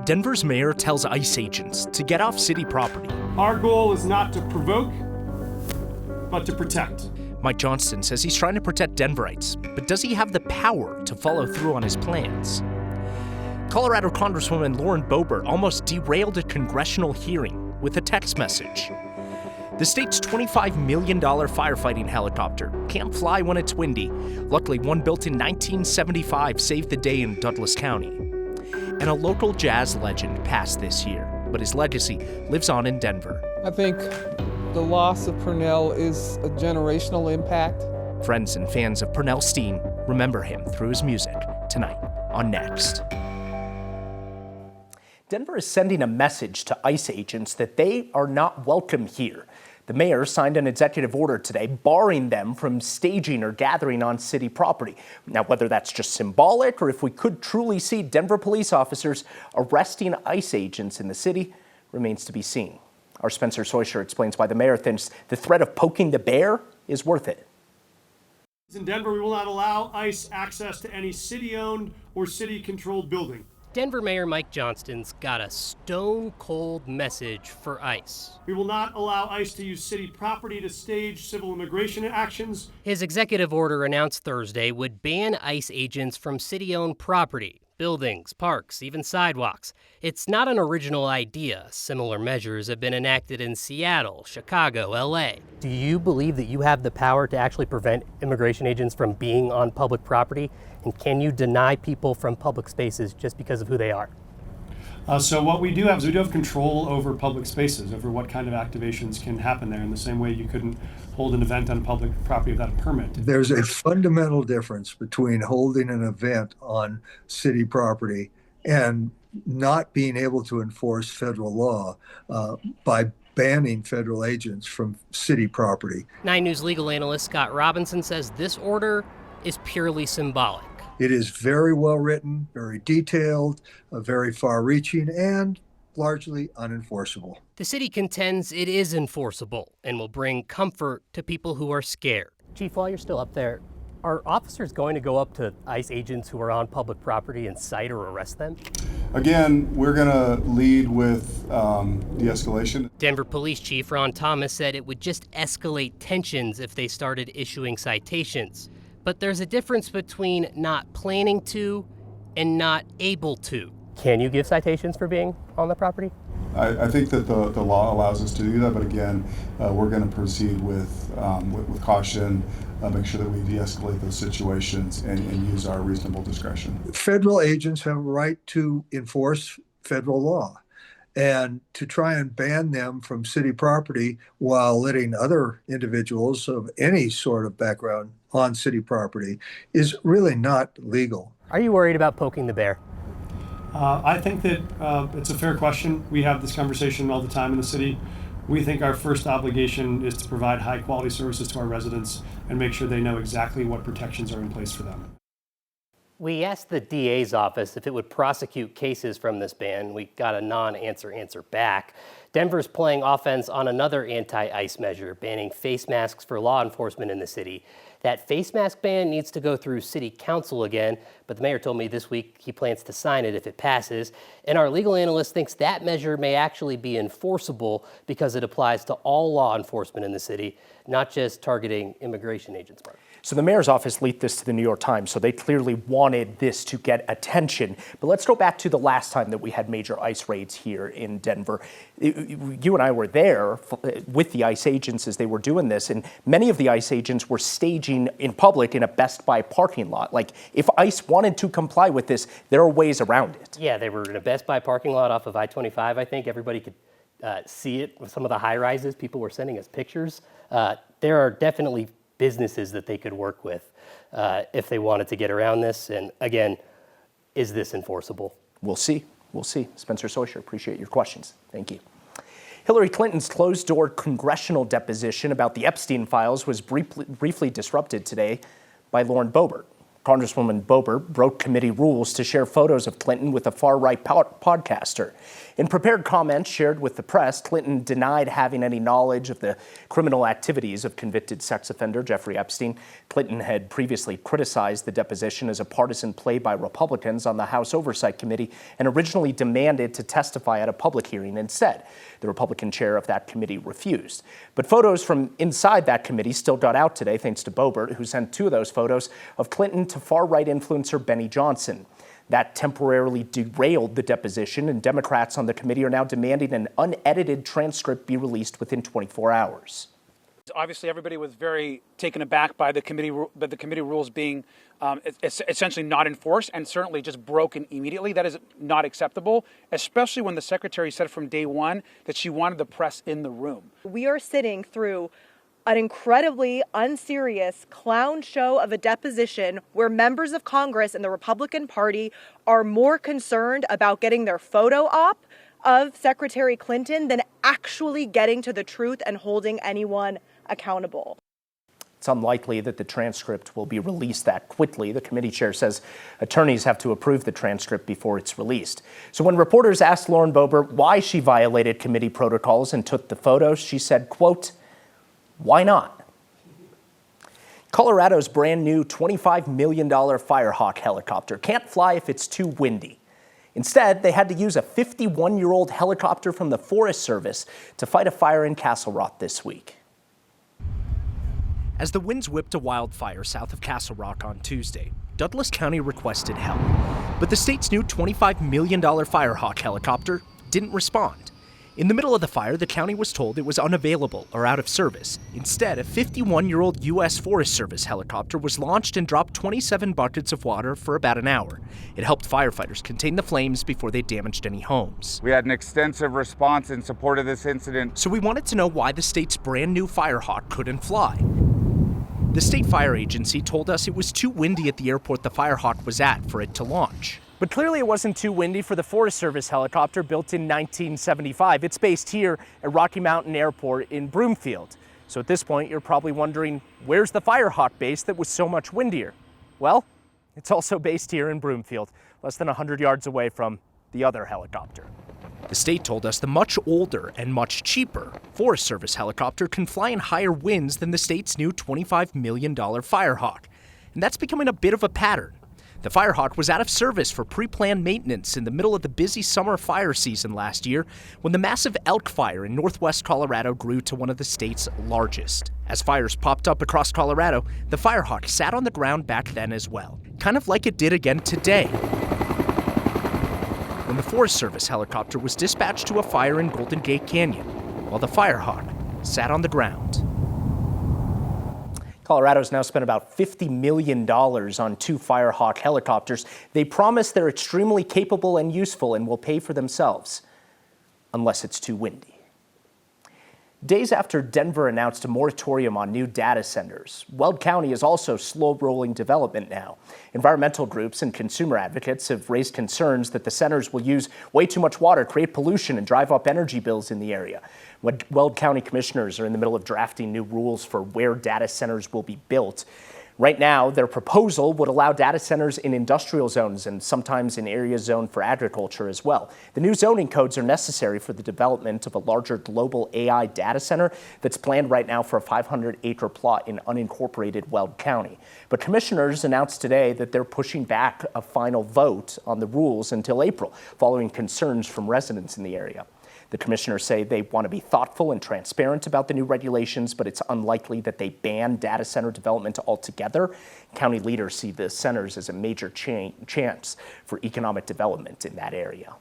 Denver's mayor tells ICE agents to get off city property. Our goal is not to provoke, but to protect. Mike Johnston says he's trying to protect Denverites, but does he have the power to follow through on his plans? Colorado Congresswoman Lauren Boebert almost derailed a congressional hearing with a text message. The state's $25 million firefighting helicopter can't fly when it's windy. Luckily, one built in 1975 saved the day in Douglas County. And a local jazz legend passed this year, but his legacy lives on in Denver. I think the loss of Pernell is a generational impact. Friends and fans of Pernell Steen remember him through his music tonight on Next. Denver is sending a message to ICE agents that they are not welcome here. The mayor signed an executive order today barring them from staging or gathering on city property. Now, whether that's just symbolic or if we could truly see Denver police officers arresting ICE agents in the city remains to be seen. Our Spencer Soysher explains why the mayor thinks the threat of poking the bear is worth it. In Denver, we will not allow ICE access to any city-owned or city-controlled building. Denver Mayor Mike Johnston's got a stone-cold message for ICE. We will not allow ICE to use city property to stage civil immigration actions. His executive order announced Thursday would ban ICE agents from city-owned property, buildings, parks, even sidewalks. It's not an original idea. Similar measures have been enacted in Seattle, Chicago, LA. Do you believe that you have the power to actually prevent immigration agents from being on public property? And can you deny people from public spaces just because of who they are? So what we do have is we do have control over public spaces, over what kind of activations can happen there, in the same way you couldn't hold an event on public property without a permit. There's a fundamental difference between holding an event on city property and not being able to enforce federal law by banning federal agents from city property. 9 News legal analyst Scott Robinson says this order is purely symbolic. It is very well written, very detailed, very far-reaching, and largely unenforceable. The city contends it is enforceable and will bring comfort to people who are scared. Chief, while you're still up there, are officers going to go up to ICE agents who are on public property and cite or arrest them? Again, we're going to lead with de-escalation. Denver Police Chief Ron Thomas said it would just escalate tensions if they started issuing citations. But there's a difference between not planning to and not able to. Can you give citations for being on the property? I think that the law allows us to do that, but again, we're going to proceed with caution, make sure that we de-escalate those situations and use our reasonable discretion. Federal agents have a right to enforce federal law, and to try and ban them from city property while letting other individuals of any sort of background on city property is really not legal. Are you worried about poking the bear? I think that it's a fair question. We have this conversation all the time in the city. We think our first obligation is to provide high-quality services to our residents and make sure they know exactly what protections are in place for them. We asked the DA's office if it would prosecute cases from this ban. We got a non-answer back. Denver's playing offense on another anti-ICE measure, banning face masks for law enforcement in the city. That face mask ban needs to go through city council again, but the mayor told me this week he plans to sign it if it passes. And our legal analyst thinks that measure may actually be enforceable because it applies to all law enforcement in the city, not just targeting immigration agents. So the mayor's office leaked this to the New York Times, so they clearly wanted this to get attention. But let's go back to the last time that we had major ICE raids here in Denver. You and I were there with the ICE agents as they were doing this, and many of the ICE agents were staging in public in a Best Buy parking lot. Like, if ICE wanted to comply with this, there are ways around it. Yeah, they were in a Best Buy parking lot off of I-25, I think. Everybody could see it with some of the high-rises. People were sending us pictures. There are definitely businesses that they could work with if they wanted to get around this. And again, is this enforceable? We'll see. We'll see. Spencer Soysher, appreciate your questions. Thank you. Hilary Clinton's closed-door congressional deposition about the Epstein files was briefly disrupted today by Lauren Boebert. Congresswoman Boebert broke committee rules to share photos of Clinton with a far-right podcaster. In prepared comments shared with the press, Clinton denied having any knowledge of the criminal activities of convicted sex offender Jeffrey Epstein. Clinton had previously criticized the deposition as a partisan play by Republicans on the House Oversight Committee and originally demanded to testify at a public hearing instead. The Republican chair of that committee refused. But photos from inside that committee still got out today thanks to Boebert, who sent 2 of those photos of Clinton to far-right influencer Benny Johnson. That temporarily derailed the deposition, and Democrats on the committee are now demanding an unedited transcript be released within 24 hours. Obviously, everybody was very taken aback by the committee rules being essentially not enforced and certainly just broken immediately. That is not acceptable, especially when the secretary said from day one that she wanted the press in the room. We are sitting through an incredibly unserious clown show of a deposition where members of Congress and the Republican Party are more concerned about getting their photo op of Secretary Clinton than actually getting to the truth and holding anyone accountable. It's unlikely that the transcript will be released that quickly. The committee chair says attorneys have to approve the transcript before it's released. So when reporters asked Lauren Boebert why she violated committee protocols and took the photos, she said, quote, "Why not?" Colorado's brand new $25 million Firehawk helicopter can't fly if it's too windy. Instead, they had to use a 51-year-old helicopter from the Forest Service to fight a fire in Castle Rock this week. As the winds whipped a wildfire south of Castle Rock on Tuesday, Douglas County requested help. But the state's new $25 million Firehawk helicopter didn't respond. In the middle of the fire, the county was told it was unavailable or out of service. Instead, a 51-year-old U.S. Forest Service helicopter was launched and dropped 27 buckets of water for about an hour. It helped firefighters contain the flames before they damaged any homes. We had an extensive response in support of this incident. So we wanted to know why the state's brand new Firehawk couldn't fly. The state fire agency told us it was too windy at the airport the Firehawk was at for it to launch. But clearly it wasn't too windy for the Forest Service helicopter built in 1975. It's based here at Rocky Mountain Airport in Broomfield. So at this point, you're probably wondering, where's the Firehawk base that was so much windier? Well, it's also based here in Broomfield, less than 100 yards away from the other helicopter. The state told us the much older and much cheaper Forest Service helicopter can fly in higher winds than the state's new $25 million Firehawk. And that's becoming a bit of a pattern. The Firehawk was out of service for pre-planned maintenance in the middle of the busy summer fire season last year when the massive elk fire in northwest Colorado grew to one of the state's largest. As fires popped up across Colorado, the Firehawk sat on the ground back then as well, kind of like it did again today, when the Forest Service helicopter was dispatched to a fire in Golden Gate Canyon, while the Firehawk sat on the ground. Colorado's now spent about $50 million on 2 Firehawk helicopters. They promise they're extremely capable and useful and will pay for themselves, unless it's too windy. Days after Denver announced a moratorium on new data centers, Weld County is also slow-rolling development now. Environmental groups and consumer advocates have raised concerns that the centers will use way too much water, create pollution, and drive up energy bills in the area. Weld County commissioners are in the middle of drafting new rules for where data centers will be built. Right now, their proposal would allow data centers in industrial zones and sometimes in areas zoned for agriculture as well. The new zoning codes are necessary for the development of a larger global AI data center that's planned right now for a 500-acre plot in unincorporated Weld County. But commissioners announced today that they're pushing back a final vote on the rules until April, following concerns from residents in the area. The commissioners say they want to be thoughtful and transparent about the new regulations, but it's unlikely that they ban data center development altogether. County leaders see the centers as a major chance for economic development in that area.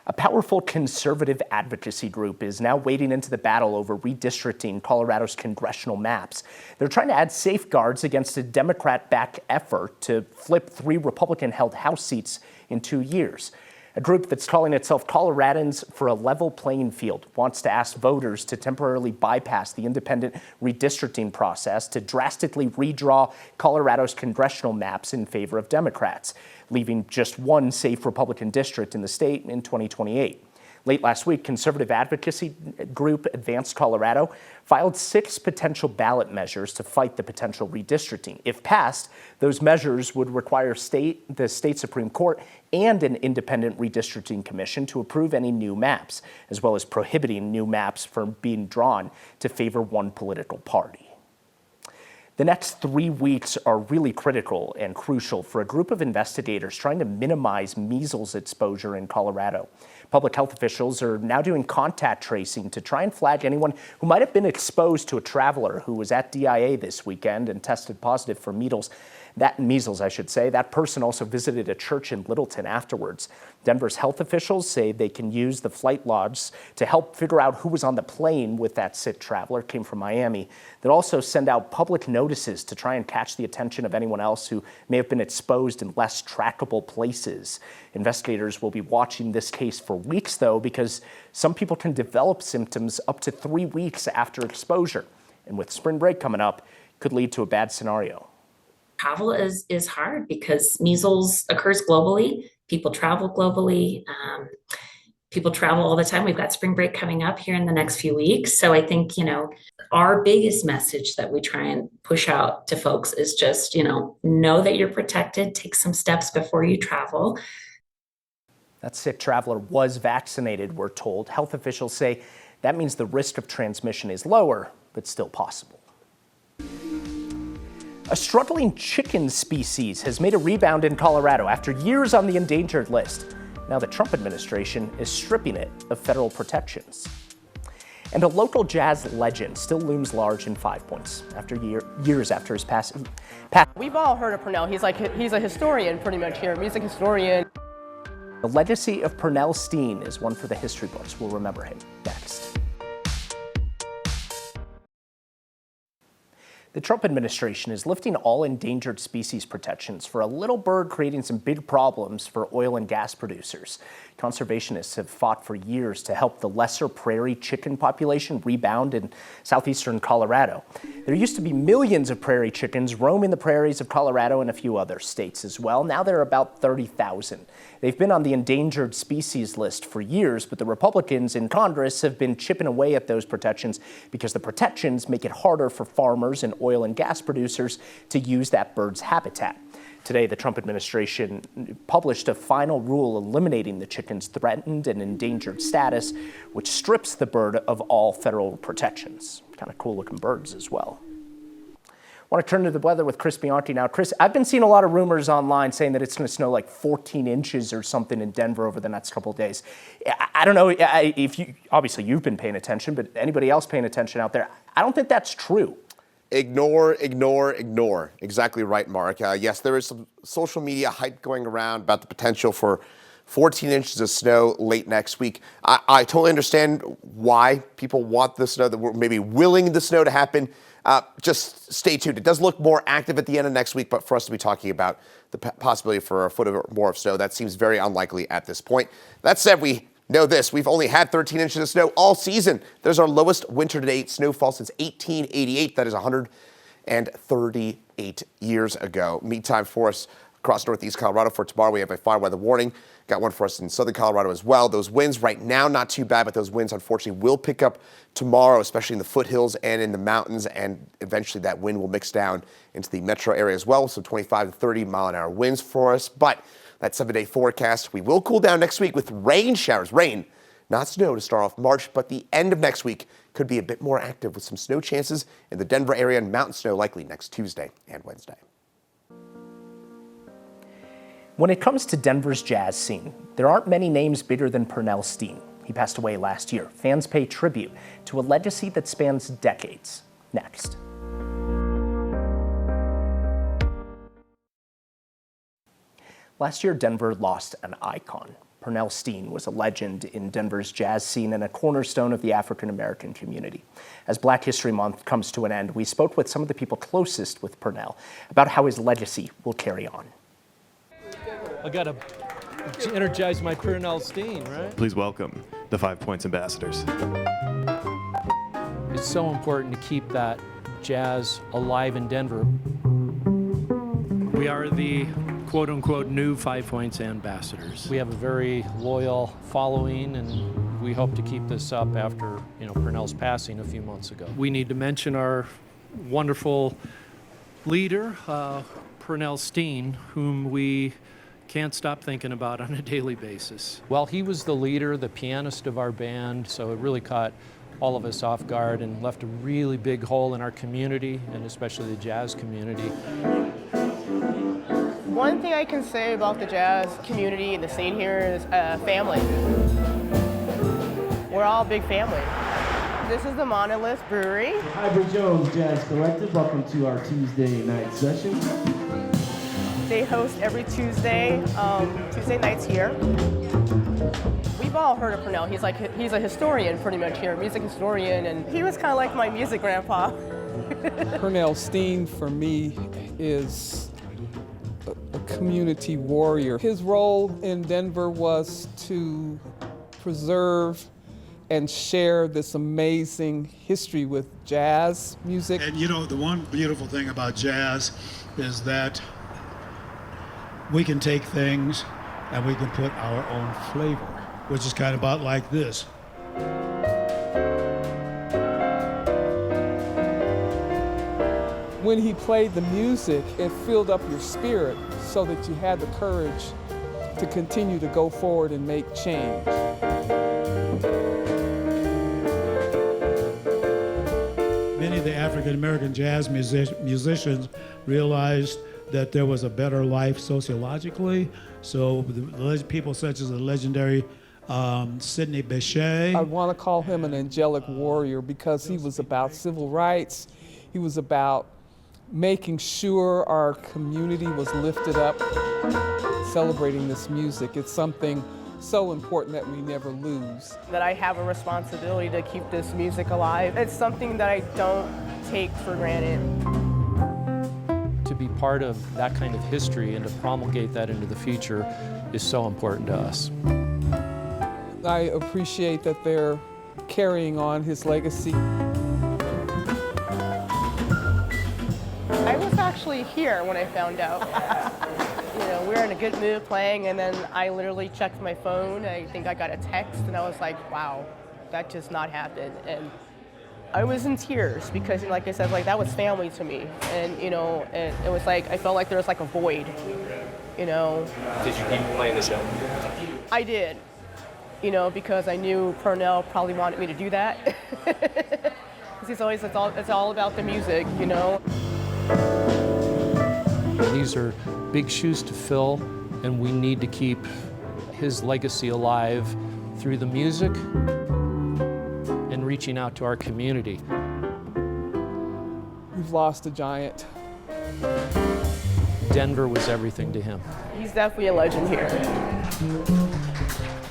A powerful conservative advocacy group is now wading into the battle over redistricting Colorado's congressional maps. They're trying to add safeguards against a Democrat-backed effort to flip 3 Republican-held House seats in 2 years. A group that's calling itself Coloradans for a Level Playing Field wants to ask voters to temporarily bypass the independent redistricting process to drastically redraw Colorado's congressional maps in favor of Democrats, leaving just 1 safe Republican district in the state in 2028. Late last week, conservative advocacy group Advanced Colorado filed 6 potential ballot measures to fight the potential redistricting. If passed, those measures would require the state Supreme Court and an independent redistricting commission to approve any new maps, as well as prohibiting new maps from being drawn to favor one political party. The next 3 weeks are really critical and crucial for a group of investigators trying to minimize measles exposure in Colorado. Public health officials are now doing contact tracing to try and flag anyone who might have been exposed to a traveler who was at DIA this weekend and tested positive for measles. That person also visited a church in Littleton afterwards. Denver's health officials say they can use the flight logs to help figure out who was on the plane with that sick traveler, came from Miami. They'll also send out public notices to try and catch the attention of anyone else who may have been exposed in less trackable places. Investigators will be watching this case for weeks, though, because some people can develop symptoms up to 3 weeks after exposure. And with spring break coming up, could lead to a bad scenario. Travel is hard because measles occurs globally. People travel globally. People travel all the time. We've got spring break coming up here in the next few weeks. So I think, our biggest message that we try and push out to folks is just, know that you're protected. Take some steps before you travel. That sick traveler was vaccinated, we're told. Health officials say that means the risk of transmission is lower, but still possible. A struggling chicken species has made a rebound in Colorado after years on the endangered list. Now the Trump administration is stripping it of federal protections. And a local jazz legend still looms large in 5 Points after years after his passing. We've all heard of Pernell. He's a historian pretty much here, music historian. The legacy of Pernell Steen is one for the history books. We'll remember him next. The Trump administration is lifting all endangered species protections for a little bird creating some big problems for oil and gas producers. Conservationists have fought for years to help the lesser prairie chicken population rebound in southeastern Colorado. There used to be millions of prairie chickens roaming the prairies of Colorado and a few other states as well. Now there are about 30,000. They've been on the endangered species list for years, but the Republicans in Congress have been chipping away at those protections because the protections make it harder for farmers and oil and gas producers to use that bird's habitat. Today, the Trump administration published a final rule eliminating the chicken's threatened and endangered status, which strips the bird of all federal protections. Kind of cool looking birds as well. I want to turn to the weather with Chris Bianchi now. Chris, I've been seeing a lot of rumors online saying that it's going to snow like 14 inches or something in Denver over the next couple of days. I don't know if obviously you've been paying attention, but anybody else paying attention out there, I don't think that's true. Ignore. Exactly right, Mark. Yes, there is some social media hype going around about the potential for 14 inches of snow late next week. I totally understand why people want the snow, that we're maybe willing the snow to happen. Just stay tuned. It does look more active at the end of next week, but for us to be talking about the possibility for a foot or more of snow, that seems very unlikely at this point. That said, we know this. We've only had 13 inches of snow all season. There's our lowest winter-to-date snowfall since 1888. That is 138 years ago. Meantime for us across northeast Colorado for tomorrow, we have a fire weather warning. Got one for us in southern Colorado as well. Those winds right now, not too bad, but those winds unfortunately will pick up tomorrow, especially in the foothills and in the mountains, and eventually that wind will mix down into the metro area as well. So 25 to 30 mile an hour winds for us. But that 7-day forecast, we will cool down next week with rain showers. Rain, not snow to start off March, but the end of next week could be a bit more active with some snow chances in the Denver area and mountain snow likely next Tuesday and Wednesday. When it comes to Denver's jazz scene, there aren't many names bigger than Pernell Steen. He passed away last year. Fans pay tribute to a legacy that spans decades. Next. Last year, Denver lost an icon. Pernell Steen was a legend in Denver's jazz scene and a cornerstone of the African-American community. As Black History Month comes to an end, we spoke with some of the people closest with Pernell about how his legacy will carry on. I got to energize my Pernell Steen, right? Please welcome the 5 Points ambassadors. It's so important to keep that jazz alive in Denver. We are the quote-unquote new 5 Points ambassadors. We have a very loyal following, and we hope to keep this up after, Pernell's passing a few months ago. We need to mention our wonderful leader, Pernell Steen, whom we can't stop thinking about on a daily basis. Well, he was the leader, the pianist of our band, so it really caught all of us off guard and left a really big hole in our community, and especially the jazz community. One thing I can say about the jazz community and the scene here is family. We're all a big family. This is the Monolith Brewery. Hybrid Jones Jazz Collective, welcome to our Tuesday night session. They host every Tuesday nights here. We've all heard of Pernell. He's a historian pretty much here, music historian, and he was kind of like my music grandpa. Pernell Steen for me is a community warrior. His role in Denver was to preserve and share this amazing history with jazz music. And the one beautiful thing about jazz is that we can take things and we can put our own flavor, which is kind of about like this. When he played the music, it filled up your spirit so that you had the courage to continue to go forward and make change. Many of the African American jazz musicians realized that there was a better life sociologically. So people such as the legendary Sidney Bechet. I want to call him an angelic warrior because he was about civil rights. He was about making sure our community was lifted up, celebrating this music. It's something so important that we never lose. That I have a responsibility to keep this music alive. It's something that I don't take for granted. To be part of that kind of history and to promulgate that into the future is so important to us. I appreciate that they're carrying on his legacy. I was actually here when I found out. We were in a good mood playing, and then I literally checked my phone. I think I got a text, and I was like, wow, that just not happened. And I was in tears because, like I said, that was family to me. And, and it was like, I felt like there was a void, Did you keep playing the show? I did, because I knew Pernell probably wanted me to do that. Because it's all about the music, These are big shoes to fill, and we need to keep his legacy alive through the music and reaching out to our community. We've lost a giant. Denver was everything to him. He's definitely a legend here.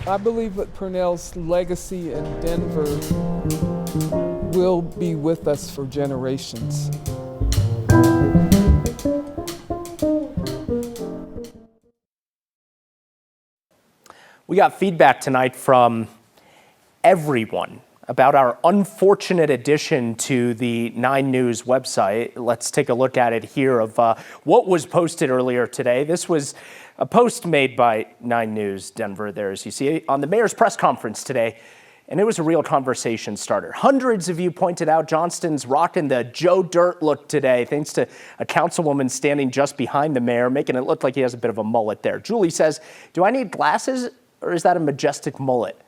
I believe that Pernell's legacy in Denver will be with us for generations. We got feedback tonight from everyone about our unfortunate addition to the 9 News website. Let's take a look at it here of what was posted earlier today. This was a post made by 9 News Denver there, as you see, on the mayor's press conference today. And it was a real conversation starter. Hundreds of you pointed out Johnston's rocking the Joe Dirt look today, thanks to a councilwoman standing just behind the mayor, making it look like he has a bit of a mullet there. Julie says, do I need glasses or is that a majestic mullet?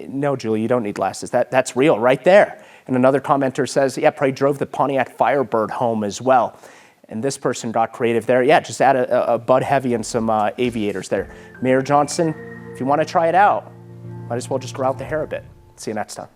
No, Julie, you don't need glasses. That's real right there. And another commenter says, yeah, Prairie drove the Pontiac Firebird home as well. And this person got creative there. Yeah, just add a Bud Heavy and some aviators there. Mayor Johnston, if you want to try it out, might as well just grow out the hair a bit. See you next time.